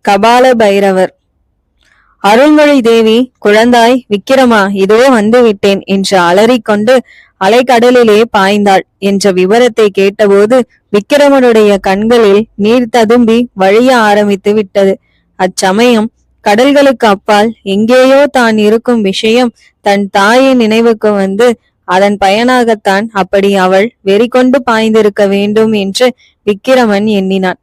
கபால பைரவர். அருள்மொழி தேவி, குழந்தாய் விக்கிரமா, இதோ வந்து விட்டேன் என்று அலறிக்கொண்டு அலைக்கடலிலே பாய்ந்தாள் என்ற விவரத்தை கேட்டபோது விக்கிரமனுடைய கண்களில் நீர் ததும்பி வழிய ஆரம்பித்து விட்டது. அச்சமயம் கடல்களுக்கு அப்பால் எங்கேயோ தான் இருக்கும் விஷயம் தன் தாயின் நினைவுக்கு வந்து அதன் பயனாகத்தான் அப்படி அவள் வெறிகொண்டு பாய்ந்திருக்க வேண்டும் என்று விக்கிரமன் எண்ணினான்.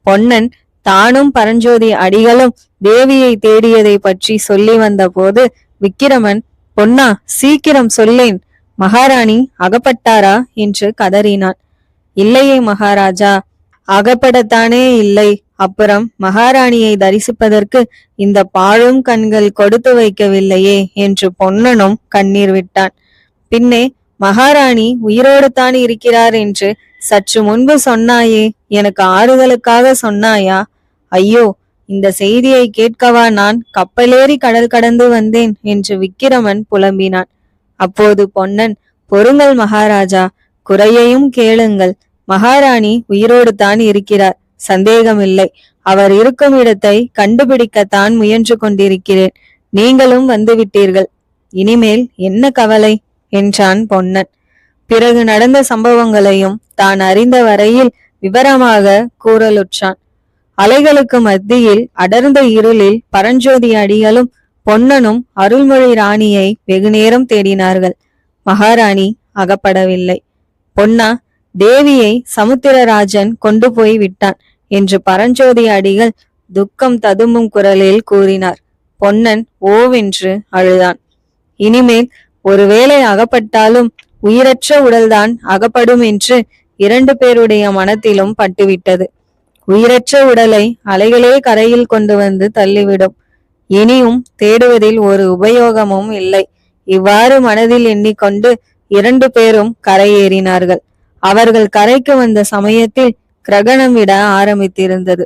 பொன்னன் தானும் பரஞ்சோதி அடிகளும் தேவியை தேடியதை பற்றி சொல்லி வந்த போது விக்கிரமன், பொன்னா, சீக்கிரம் சொல்லேன், மகாராணி அகப்பட்டாரா என்று கதறினான். இல்லையே மகாராஜா, அகப்படத்தானே இல்லை. அப்புறம் மகாராணியை தரிசிப்பதற்கு இந்த பாழும் கண்கள் கொடுத்து வைக்கவில்லையே என்று பொன்னனும் கண்ணீர் விட்டான். பின்னே மகாராணி உயிரோடு தான் இருக்கிறார் என்று சற்று முன்பு சொன்னாயே, எனக்கு ஆறுதலுக்காக சொன்னாயா? ஐயோ, இந்த செய்தியை கேட்கவா நான் கப்பலேறி கடல் கடந்து வந்தேன் என்று விக்கிரமன் புலம்பினான். அப்போது பொன்னன், பொறுங்கள் மகாராஜா, குறையையும் கேளுங்கள். மகாராணி உயிரோடு தான் இருக்கிறார், சந்தேகமில்லை. அவர் இருக்கும் இடத்தை கண்டுபிடிக்கத்தான் முயன்று கொண்டிருக்கிறேன். நீங்களும் வந்துவிட்டீர்கள், இனிமேல் என்ன கவலை என்றான் பொன்னன். பிறகு நடந்த சம்பவங்களையும் தான் அறிந்த வரையில் விவரமாக கூறலுற்றான். அலைகளுக்கு மத்தியில் அடர்ந்த இருளில் பரஞ்சோதி அடிகளும் பொன்னனும் அருள்மொழி ராணியை வெகுநேரம் தேடினார்கள். மகாராணி அகப்படவில்லை. பொன்னா, தேவியை சமுத்திரராஜன் கொண்டு போய் விட்டான் என்று பரஞ்சோதி அடிகள் துக்கம் ததும்பும் குரலில் கூறினார். பொன்னன் ஓவென்று அழுதான். இனிமேல் ஒருவேளை அகப்பட்டாலும் உயிரற்ற உடல்தான் அகப்படும் என்று 2 பேருடைய மனத்திலும் பட்டுவிட்டது. உயிரற்ற உடலை அலைகளே கரையில் கொண்டு வந்து தள்ளிவிடும். இனியும் தேடுவதில் ஒரு உபயோகமும் இல்லை. இவ்வாறு மனதில் எண்ணிக்கொண்டு 2 பேரும் கரையேறினார்கள். அவர்கள் கரைக்கு வந்த சமயத்தில் கிரகணம் விட ஆரம்பித்திருந்தது.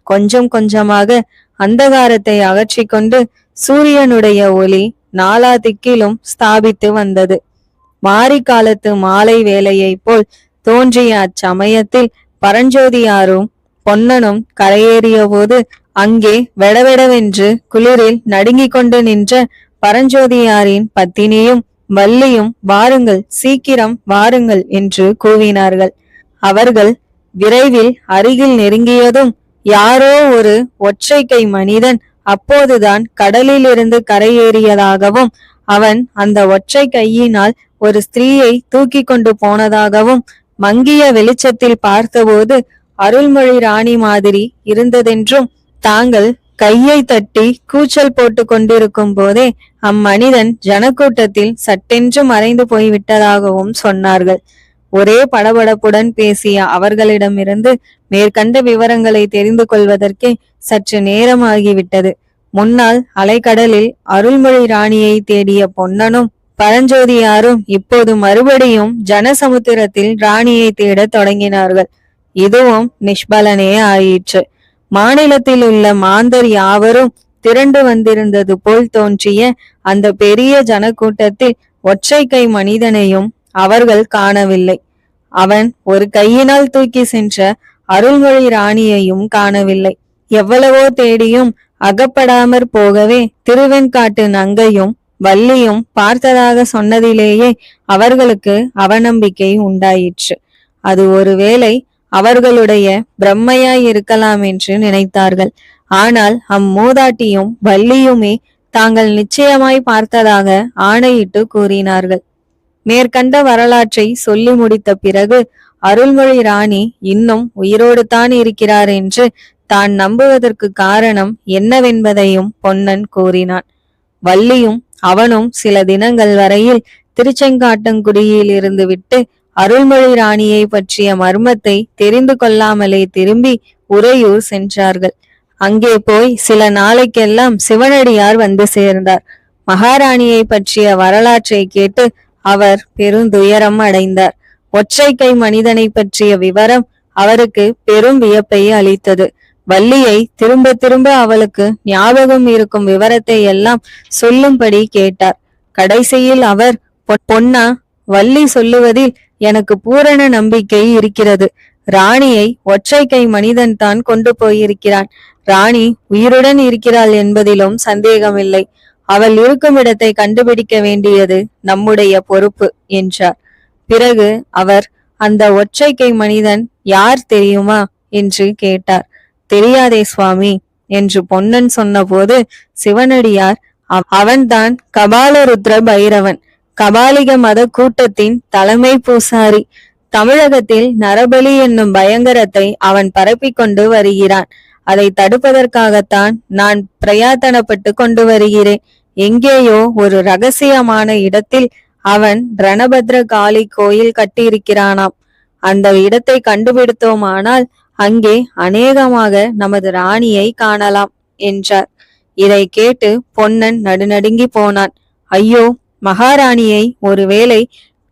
கொஞ்சம் கொஞ்சமாக அந்தகாரத்தை அகற்றி கொண்டு சூரியனுடைய ஒளி நாலா திக்கிலும் ஸ்தாபித்து வந்தது. மாரி காலத்து மாலை வேளையை போல் தோன்றிய அச்சமயத்தில் பரஞ்சோதியாரும் பொன்னனும் கரையேறிய போது அங்கே வெடவெடவென்று குளிரில் நடுங்கிக் கொண்டு நின்ற பரஞ்சோதியாரின் பத்தினியும் வள்ளியும், வாருங்கள், சீக்கிரம் வாருங்கள் என்று கூவினார்கள். அவர்கள் விரைவில் அருகில் நெருங்கியதும் யாரோ ஒரு ஒற்றை கை மனிதன் அப்போதுதான் கடலில் இருந்து கரையேறியதாகவும் அவன் அந்த ஒற்றை கையினால் ஒரு ஸ்திரீயை தூக்கி கொண்டு போனதாகவும் மங்கிய வெளிச்சத்தில் பார்த்தபோது அருள்மொழி ராணி மாதிரி இருந்ததென்றும் தாங்கள் கையை தட்டி கூச்சல் போட்டு கொண்டிருக்கும் போதே அம்மனிதன் ஜனக்கூட்டத்தில் சட்டென்று மறைந்து போய்விட்டதாகவும் சொன்னார்கள். ஒரே படபடப்புடன் பேசிய அவர்களிடமிருந்து மேற்கண்ட விவரங்களை தெரிந்து கொள்வதற்கே சற்று நேரமாகிவிட்டது. முன்னால் அலைக்கடலில் அருள்மொழி ராணியை தேடிய பொன்னனும் பரஞ்சோதியாரும் இப்போது மறுபடியும் ஜனசமுத்திரத்தில் ராணியை தேட தொடங்கினார்கள். இதுவும் நிஷ்பலனே ஆயிற்று. மாநிலத்தில் உள்ள மாந்தர் யாவரும் திரண்டு வந்திருந்தது போல் தோன்றிய அந்த பெரிய ஜனக்கூட்டத்தில் ஒற்றை கை மனிதனையும் அவர்கள் காணவில்லை. அவன் ஒரு கையினால் தூக்கி சென்ற அருள்மொழி ராணியையும் காணவில்லை. எவ்வளவோ தேடியும் அகப்படாமற் போகவே திருவெண்காட்டு நங்கையும் வள்ளியும் பார்த்ததாக சொன்னதிலேயே அவர்களுக்கு அவநம்பிக்கை உண்டாயிற்று. அது ஒருவேளை அவர்களுடைய பிரம்மையாய் இருக்கலாம் என்று நினைத்தார்கள். ஆனால் அம்மூதாட்டியும் வள்ளியுமே தாங்கள் நிச்சயமாய் பார்த்ததாக ஆணையிட்டு கூறினார்கள். மேற்கண்ட வரலாற்றை சொல்லி முடித்த பிறகு அருள்மொழி ராணி இன்னும் உயிரோடு தான் இருக்கிறார் என்று தான் நம்புவதற்கு காரணம் என்னவென்பதையும் பொன்னன் கூறினான். வள்ளியும் அவனும் சில தினங்கள் வரையில் திருச்செங்காட்டங்குடியில் இருந்து விட்டு அருள்மொழி ராணியை பற்றிய மர்மத்தை தெரிந்து கொள்ளாமலே திரும்பி உறையூர் சென்றார்கள். அங்கே போய் சில நாளைக்கெல்லாம் சிவனடியார் வந்து சேர்ந்தார். மகாராணியை பற்றிய வரலாற்றை கேட்டு அவர் பெருந்துயரம் அடைந்தார். ஒற்றை கை மனிதனை பற்றிய விவரம் அவருக்கு பெரும் வியப்பை அளித்தது. வள்ளியை திரும்ப திரும்ப அவளுக்கு ஞாபகம் இருக்கும் விவரத்தை எல்லாம் சொல்லும்படி கேட்டார். கடைசியில் அவர், பொன்னா, வள்ளி சொல்லுவதில் எனக்கு பூரண நம்பிக்கை இருக்கிறது. ராணியை ஒற்றை கை மனிதன் தான் கொண்டு போயிருக்கிறான். ராணி உயிருடன் இருக்கிறாள் என்பதிலும் சந்தேகமில்லை. அவள் இருக்கும் இடத்தை கண்டுபிடிக்க வேண்டியது நம்முடைய பொறுப்பு என்றார். பிறகு அவர், அந்த ஒற்றை கை மனிதன் யார் தெரியுமா என்று கேட்டார். தெரியாதே சுவாமி என்று பொன்னன் சொன்னபோது சிவனடியார், அவன்தான் கபாலருத்ர பைரவன், கபாலிக மத கூட்டத்தின் தலைமை பூசாரி. தமிழகத்தில் நரபலி என்னும் பயங்கரத்தை அவன் பரப்பிக்கொண்டு வருகிறான். அதை தடுப்பதற்காகத்தான் நான் பிரயாத்தனப்பட்டு கொண்டு வருகிறேன். எங்கேயோ ஒரு ரகசியமான இடத்தில் அவன் ரணபத்ர காளி கோயில் கட்டியிருக்கிறானாம். அந்த இடத்தை கண்டுபிடித்தோமானால் அங்கே அநேகமாக நமது ராணியை காணலாம் என்றார். இதை கேட்டு பொன்னன் நடுநடுங்கி போனான். ஐயோ, மகாராணியை ஒருவேளை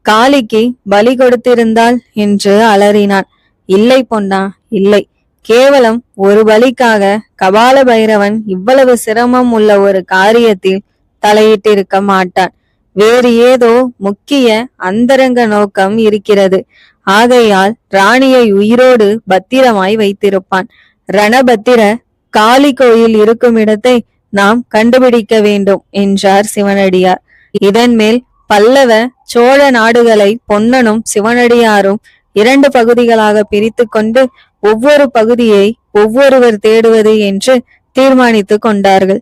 காளிக்கு பலி கொடுத்திருந்தாள் என்று அலறினான். இல்லை பொன்னா, இல்லை. கேவலம் ஒரு பலிக்காக கபால பைரவன் இவ்வளவு சிரமம் உள்ள ஒரு காரியத்தில் தலையிட்டிருக்க மாட்டான். வேறு ஏதோ முக்கிய அந்தரங்க நோக்கம் இருக்கிறது. ஆகையால் ராணியை உயிரோடு பத்திரமாய் வைத்திருப்பான். ரணபத்திர காளி கோயில் இருக்கும் இடத்தை நாம் கண்டுபிடிக்க வேண்டும் என்றார் சிவனடியார். இதன் மேல் பல்லவ சோழ நாடுகளை பொன்னனும் சிவனடியாரும் 2 பகுதிகளாக பிரித்து கொண்டு ஒவ்வொரு பகுதியை ஒவ்வொருவர் தேடுவது என்று தீர்மானித்து கொண்டார்கள்.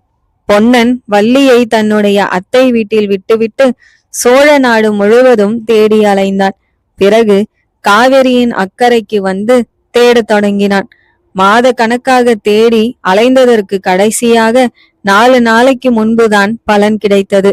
பொன்னன் வள்ளியை தன்னுடைய அத்தை வீட்டில் விட்டுவிட்டு சோழ நாடு முழுவதும் தேடி அலைந்தான். பிறகு காவிரியின் அக்கறைக்கு வந்து தேடத் தொடங்கினான். மாத கணக்காக தேடி அலைந்ததற்கு கடைசியாக 4 நாளைக்கு முன்புதான் பலன் கிடைத்தது.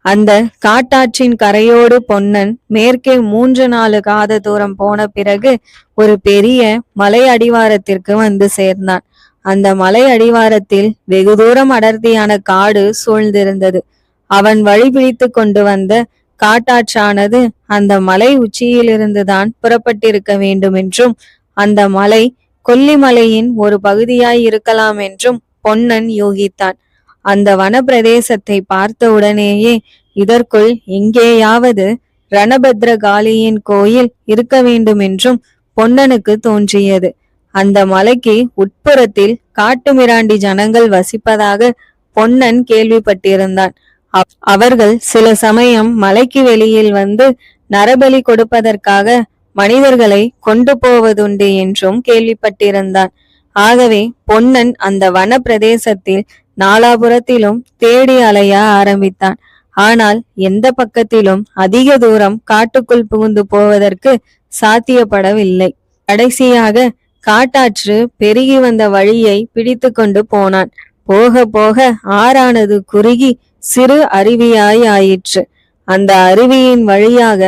அந்த காட்டாற்றின் கரையோடு பொன்னன் மேற்கே 3-4 காத தூரம் போன பிறகு ஒரு பெரிய மலை அடிவாரத்திற்கு வந்து சேர்ந்தான். அந்த மலை அடிவாரத்தில் வெகு தூரம் அடர்த்தியான காடு சூழ்ந்திருந்தது. அவன் வழி பிடித்து கொண்டு வந்த காட்டாற்றானது அந்த மலை உச்சியிலிருந்துதான் புறப்பட்டிருக்க வேண்டும் என்றும் அந்த மலை கொல்லிமலையின் ஒரு பகுதியாய் இருக்கலாம் என்றும் பொன்னன் யூகித்தான். அந்த வன பிரதேசத்தை பார்த்த உடனேயே இதற்குள் எங்கேயாவது ரணபத்ர காளியின் கோயில் இருக்க வேண்டும் என்றும் பொன்னனுக்கு தோன்றியது. அந்த மலைக்கு உட்புறத்தில் காட்டுமிராண்டி ஜனங்கள் வசிப்பதாக பொன்னன் கேள்விப்பட்டிருந்தான். அவர்கள் சில சமயம் மலைக்கு வெளியில் வந்து நரபலி கொடுப்பதற்காக மனிதர்களை கொண்டு போவதுண்டு என்றும் கேள்விப்பட்டிருந்தான். ஆகவே பொன்னன் அந்த வன பிரதேசத்தில் நாலாபுரத்திலும் தேடி அலைய ஆரம்பித்தான். ஆனால் எந்த பக்கத்திலும் அதிக தூரம் காட்டுக்குள் புகுந்து போவதற்கு சாத்தியப்படவில்லை. கடைசியாக காட்டாற்று பெருகி வந்த வழியை பிடித்து கொண்டு போனான். போக போக ஆறானது குறுகி சிறு அருவியாய் ஆயிற்று. அந்த அருவியின் வழியாக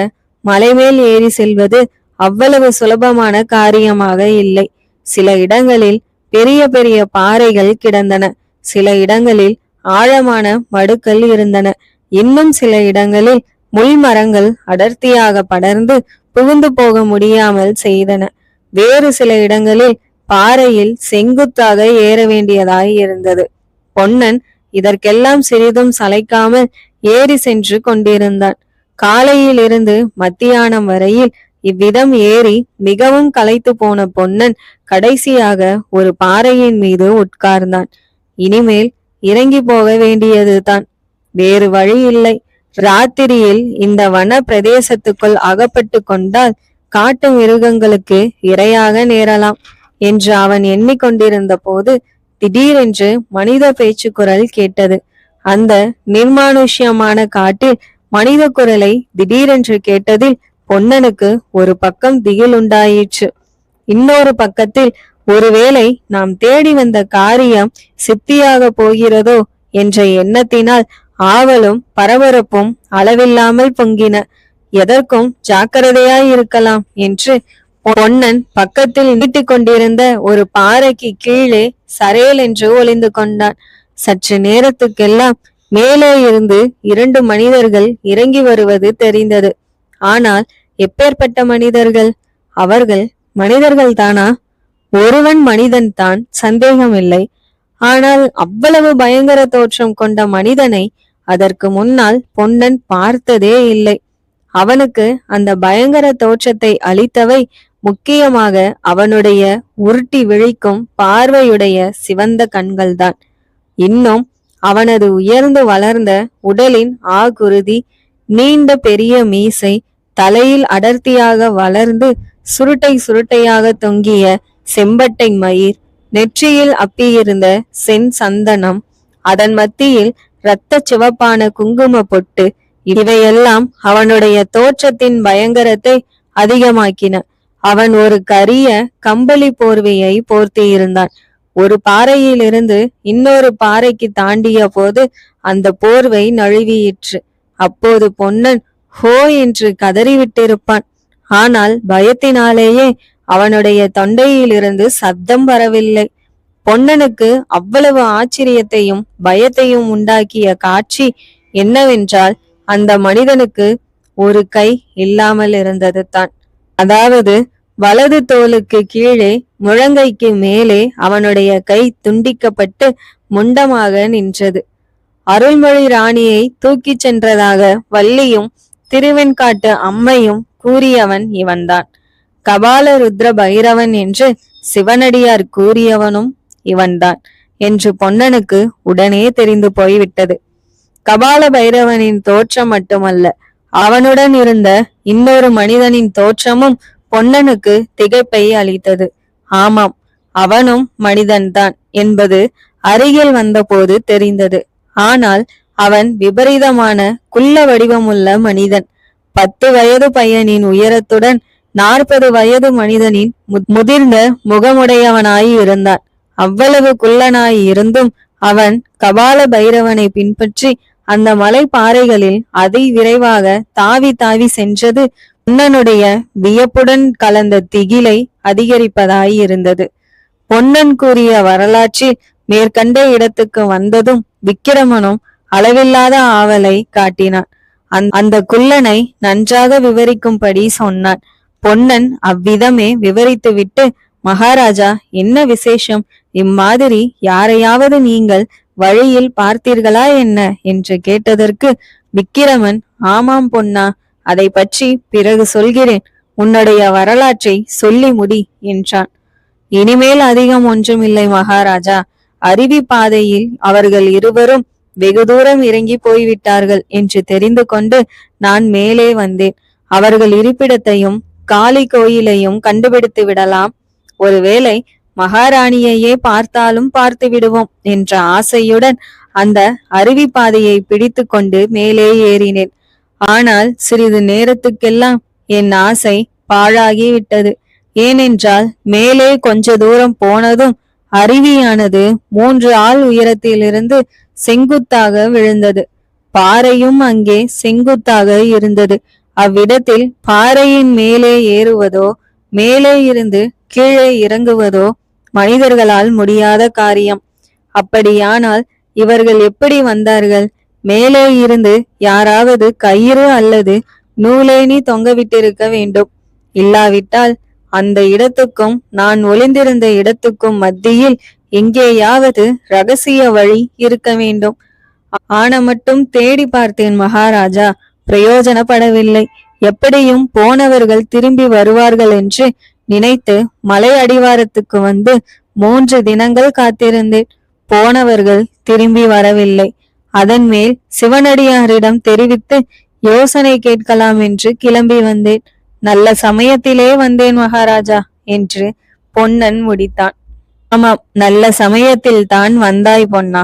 மலைமேல் ஏறி செல்வது அவ்வளவு சுலபமான காரியமாக இல்லை. சில இடங்களில் பெரிய பெரிய பாறைகள் கிடந்தன. சில இடங்களில் ஆழமான மடுக்கள் இருந்தன. இன்னும் சில இடங்களில் முள் மரங்கள் அடர்த்தியாக படர்ந்து புகுந்து போக முடியாமல் செய்தன. வேறு சில இடங்களில் பாறையில் செங்குத்தாக ஏற வேண்டியதாய் இருந்தது. பொன்னன் இதற்கெல்லாம் சிறிதும் சளைக்காமல் ஏறி சென்று கொண்டிருந்தான். காலையில் இருந்து மத்தியானம் வரையில் இவ்விதம் ஏறி மிகவும் களைத்து போன பொன்னன் கடைசியாக ஒரு பாறையின் மீது உட்கார்ந்தான். இனிமேல் இறங்கி போக வேண்டியதுதான், வேறு வழி இல்லை. ராத்திரியில் இந்த வன பிரதேசத்துக்குள் அகப்பட்டு கொண்டால் காட்டு மிருகங்களுக்கு இரையாக நேரலாம் என்று அவன் எண்ணிக்கொண்டிருந்த போது திடீரென்று மனித பேச்சு குரல் கேட்டது. அந்த நிர்மானுஷ்யமான காட்டில் மனித குரலை திடீரென்று கேட்டதில் பொன்னனுக்கு ஒரு பக்கம் திகில் உண்டாயிற்று. இன்னொரு பக்கத்தில் ஒருவேளை நாம் தேடி வந்த காரியம் சித்தியாக போகிறதோ என்ற எண்ணத்தினால் ஆவலும் பரபரப்பும் அளவில்லாமல் பொங்கின. எதற்கும் ஜாக்கிரதையாய் இருக்கலாம் என்று பொன்னன் பக்கத்தில் நீட்டிக் கொண்டிருந்த ஒரு பாறைக்கு கீழே சரேல் என்று ஒளிந்து கொண்டான். சற்று நேரத்துக்கெல்லாம் மேலே இருந்து 2 மனிதர்கள் இறங்கி வருவது தெரிந்தது. ஆனால் எப்பேற்பட்ட மனிதர்கள்? அவர்கள் மனிதர்கள் தானா? ஒருவன் மனிதன் தான், சந்தேகமில்லை. ஆனால் அவ்வளவு பயங்கர தோற்றம் கொண்ட மனிதனை அதற்கு முன்னால் பொன்னன் பார்த்ததே இல்லை. அவனுக்கு அந்த பயங்கர தோற்றத்தை அளித்தவை முக்கியமாக அவனுடைய உருட்டி விழிக்கும் பார்வையுடைய சிவந்த கண்கள்தான். இன்னும் அவனது உயர்ந்து வளர்ந்த உடலின் ஆகுருதி, நீண்ட பெரிய மீசை, தலையில் அடர்த்தியாக வளர்ந்து சுருட்டை சுருட்டையாக தொங்கிய செம்பட்டை மயிர், நெற்றியில் அப்பியிருந்த சென் சந்தனம், அதன் மத்தியில் இரத்த சிவப்பான குங்கும பொட்டு, இவையெல்லாம் அவனுடைய தோற்றத்தின் பயங்கரத்தை அதிகமாக்கின. அவன் ஒரு கரிய கம்பளி போர்வையை போர்த்தியிருந்தான். ஒரு பாறையிலிருந்து இன்னொரு பாறைக்கு தாண்டிய போது அந்த போர்வை நழுவியிற்று. அப்போது பொன்னன் ஹோ என்று கதறிவிட்டிருப்பான். ஆனால் பயத்தினாலேயே அவனுடைய தொண்டையிலிருந்து சப்தம் வரவில்லை. பொன்னனுக்கு அவ்வளவு ஆச்சரியத்தையும் பயத்தையும் உண்டாக்கிய காட்சி என்னவென்றால், அந்த மனிதனுக்கு ஒரு கை இல்லாமல் இருந்தது தான். அதாவது வலது தோலுக்கு கீழே முழங்கைக்கு மேலே அவனுடைய கை துண்டிக்கப்பட்டு முண்டமாக நின்றது. அருள்மொழி ராணியை தூக்கிச் சென்றதாக வள்ளியும் திருவெண்காட்டு அம்மையும் கூறியவன் இவன்தான். கபால ருத்ர பைரவன் என்று சிவனடியார் கூறியவனும் இவன்தான் என்று பொன்னனுக்கு உடனே தெரிந்து போய்விட்டது. கபால பைரவனின் தோற்றம் மட்டுமல்ல, அவனுடன் இருந்த இன்னொரு மனிதனின் தோற்றமும் பொன்னனுக்கு திகைப்பை அளித்தது. ஆமாம், அவனும் மனிதன்தான் என்பது அருகில் வந்தபோது தெரிந்தது. ஆனால் அவன் விபரீதமான குள்ள வடிவமுள்ள மனிதன். 10 வயது பையனின் உயரத்துடன் 40 வயது மனிதனின் முதிர்ந்த முகமுடையவனாய் இருந்தான். அவ்வளவு குள்ளனாய் இருந்தும் அவன் கபால பைரவனை பின்பற்றி அந்த மலை பாறைகளில் அதி விரைவாக தாவி தாவி சென்றது பொன்னனுடைய வியப்புடன் கலந்த திகிலை அதிகரிப்பதாய் இருந்தது. பொன்னன் கூறிய வரலாற்றில் மேற்கண்ட இடத்துக்கு வந்ததும் விக்கிரமனும் அளவில்லாத ஆவலை காட்டினான். அந்த குள்ளனை நன்றாக விவரிக்கும்படி சொன்னான். பொன்னன் அவ்விதமே விவரித்துவிட்டு, மகாராஜா, என்ன விசேஷம்? இம்மாதிரி யாரையாவது நீங்கள் வழியில் பார்த்தீர்களா என்ன என்று கேட்டதற்கு விக்கிரமன், ஆமாம் பொன்னா, அதை பற்றி பிறகு சொல்கிறேன், உன்னுடைய வரலாற்றை சொல்லி முடி என்றான். இனிமேல் அதிகம் ஒன்றுமில்லை மகாராஜா. அருவி பாதையில் அவர்கள் இருவரும் வெகு தூரம் இறங்கி போய்விட்டார்கள் என்று தெரிந்து கொண்டு நான் மேலே வந்தேன். அவர்கள் இருப்பிடத்தையும் காளி கோயிலையும் கண்டுபிடித்து விடலாம். ஒருவேளை மகாராணியையே பார்த்தாலும் பார்த்து விடுவோம் என்ற ஆசையுடன் அந்த அருவி பாதையை பிடித்து கொண்டு மேலே ஏறினேன். ஆனால் சிறிது நேரத்துக்கெல்லாம் என் ஆசை பாழாகி விட்டது. ஏனென்றால் மேலே கொஞ்ச தூரம் போனதும் அருவியானது 3 ஆள் உயரத்திலிருந்து செங்குத்தாக விழுந்தது. பாறையும் அங்கே செங்குத்தாக இருந்தது. அவ்விடத்தில் பாறையின் மேலே ஏறுவதோ மேலே இருந்து கீழே இறங்குவதோ மனிதர்களால் முடியாத காரியம். அப்படியானால் இவர்கள் எப்படி வந்தார்கள்? மேலே இருந்து யாராவது கயிறு அல்லது நூலேணி தொங்கவிட்டிருக்க வேண்டும். இல்லாவிட்டால் அந்த இடத்துக்கும் நான் ஒளிந்திருந்த இடத்துக்கும் மத்தியில் எங்கேயாவது ரகசிய வழி இருக்க வேண்டும். ஆன மட்டும் தேடி பார்த்தேன் மகாராஜா, பிரயோஜனப்படவில்லை. எப்படியும் போனவர்கள் திரும்பி வருவார்கள் என்று நினைத்து மலை அடிவாரத்துக்கு வந்து 3 தினங்கள் காத்திருந்தேன். போனவர்கள் திரும்பி வரவில்லை. அதன் மேல் சிவனடியாரிடம் தெரிவித்து யோசனை கேட்கலாம் என்று கிளம்பி வந்தேன். நல்ல சமயத்திலே வந்தேன் மகாராஜா என்று பொன்னன் முடித்தான். ஆமாம், நல்ல சமயத்தில் தான் வந்தாய் பொன்னா.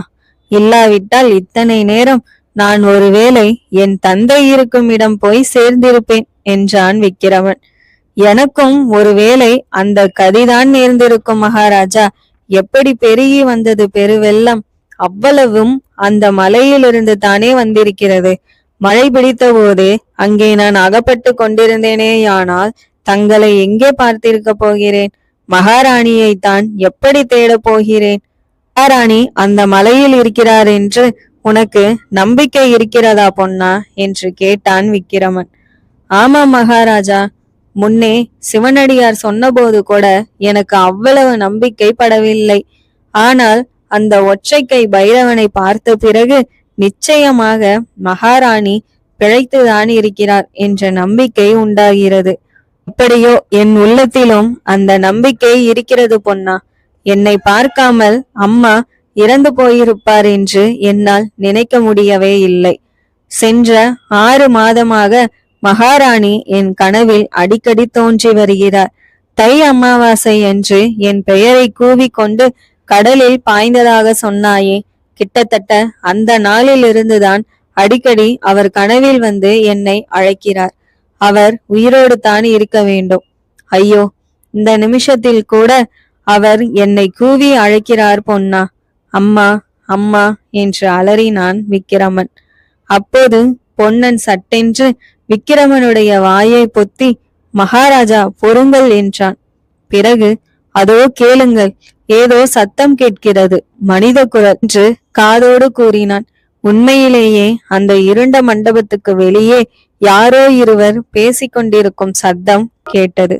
இல்லாவிட்டால் இத்தனை நேரம் நான் ஒருவேளை என் தந்தை இருக்கும் இடம் போய் சேர்ந்திருப்பேன் என்றான் விக்கிரமன். எனக்கும் ஒருவேளை அந்த கதிதான் நேர்ந்திருக்கும் மகாராஜா. எப்படி பெருகி வந்தது பெருவெள்ளம்! அவ்வளவும் அந்த மலையிலிருந்து தானே வந்திருக்கிறது. மழை பிடித்த போதே அங்கே நான் அகப்பட்டு கொண்டிருந்தேனேயானால் தங்களை எங்கே பார்த்திருக்க போகிறேன்? மகாராணியை தான் எப்படி தேடப் போகிறேன்? மகாராணி அந்த மலையில் இருக்கிறார் என்று உனக்கு நம்பிக்கை இருக்கிறதா பொன்னா என்று கேட்டான் விக்கிரமன். ஆமாம் மகாராஜா, முன்னே சிவனடியார் சொன்னபோது கூட எனக்கு அவ்வளவு நம்பிக்கை படவில்லை. ஆனால் அந்த ஒற்றைக்கை பைரவனை பார்த்த பிறகு நிச்சயமாக மகாராணி பிழைத்துதான் இருக்கிறார் என்ற நம்பிக்கை உண்டாகிறது. அப்படியோ என் உள்ளத்திலும் அந்த நம்பிக்கை இருக்கிறது பொன்னா. என்னை பார்க்காமல் அம்மா இறந்து போயிருப்பார் என்று என்னால் நினைக்க முடியவே இல்லை. சென்ற 6 மாதமாக மகாராணி என் கனவில் அடிக்கடி தோன்றி வருகிறார். தை அமாவாசை என்று என் பெயரை கூவிக்கொண்டு கடலில் பாய்ந்ததாக சொன்னாயே, கிட்டத்தட்ட அந்த நாளிலிருந்துதான் அடிக்கடி அவர் கனவில் வந்து என்னை அழைக்கிறார். அவர் உயிரோடு தான் இருக்க வேண்டும். ஐயோ, இந்த நிமிஷத்தில் கூட அவர் என்னை கூவி அழைக்கிறார் பொன்னா. அம்மா அம்மா என்று அலறினான் விக்கிரமன். அப்போது பொன்னன் சட்டென்று விக்கிரமனுடைய வாயை பொத்தி, மகாராஜா பொறுங்கள் என்றான். பிறகு, அதோ கேளுங்கள், ஏதோ சத்தம் கேட்கிறது, மனித குரல் என்று காதோடு கூறினான். உண்மையிலேயே அந்த இருண்ட மண்டபத்துக்கு வெளியே யாரோ இருவர் பேசிக்கொண்டிருக்கும் சத்தம் கேட்டது.